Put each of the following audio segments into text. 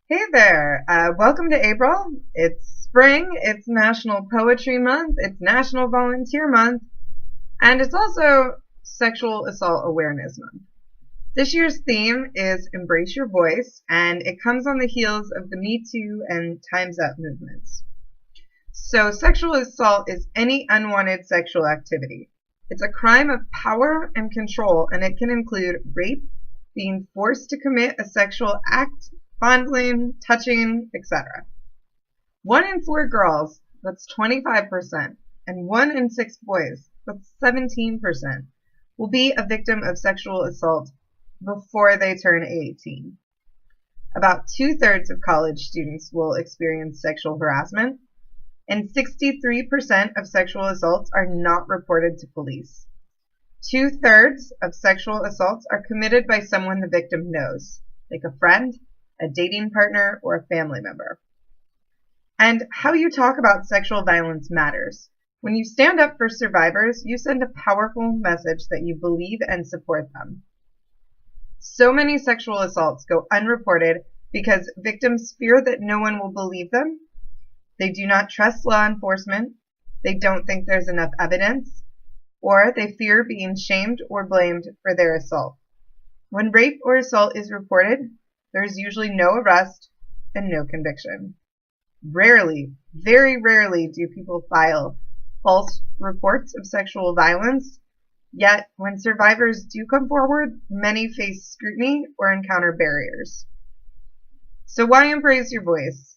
Hey there, welcome to April. It's spring, it's National Poetry Month, it's National Volunteer Month, and it's also Sexual Assault Awareness Month. This year's theme is Embrace Your Voice, and it comes on the heels of the Me Too and Time's Up movements. So sexual assault is any unwanted sexual activity. It's a crime of power and control, and it can include rape, being forced to commit a sexual act, fondling, touching, etc. 1 in 4 girls, that's 25%, and 1 in 6 boys, that's 17%, will be a victim of sexual assault before they turn 18. About 2/3 of college students will experience sexual harassment, and 63% of sexual assaults are not reported to police. 2/3 of sexual assaults are committed by someone the victim knows, like a friend, a dating partner, or a family member. And how you talk about sexual violence matters. When you stand up for survivors, you send a powerful message that you believe and support them. So many sexual assaults go unreported because victims fear that no one will believe them. They do not trust law enforcement. They don't think there's enough evidence, or they fear being shamed or blamed for their assault. When rape or assault is reported, there is usually no arrest and no conviction. Rarely, very rarely, do people file false reports of sexual violence, yet when survivors do come forward, many face scrutiny or encounter barriers. So why embrace your voice?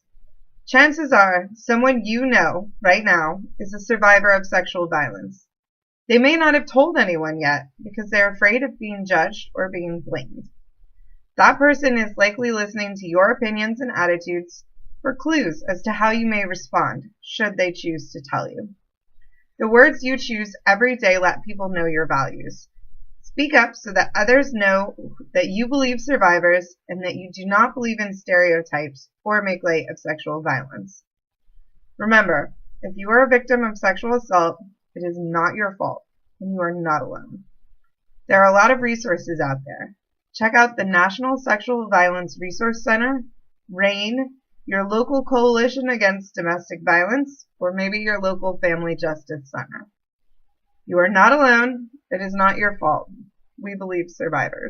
Chances are someone you know right now is a survivor of sexual violence. They may not have told anyone yet because they're afraid of being judged or being blamed. That person is likely listening to your opinions and attitudes for clues as to how you may respond, should they choose to tell you. The words you choose every day let people know your values. Speak up so that others know that you believe survivors and that you do not believe in stereotypes or make light of sexual violence. Remember, if you are a victim of sexual assault, it is not your fault, and you are not alone. There are a lot of resources out there. Check out the National Sexual Violence Resource Center, RAIN, your local coalition against domestic violence, or maybe your local family justice center. You are not alone. It is not your fault. We believe survivors.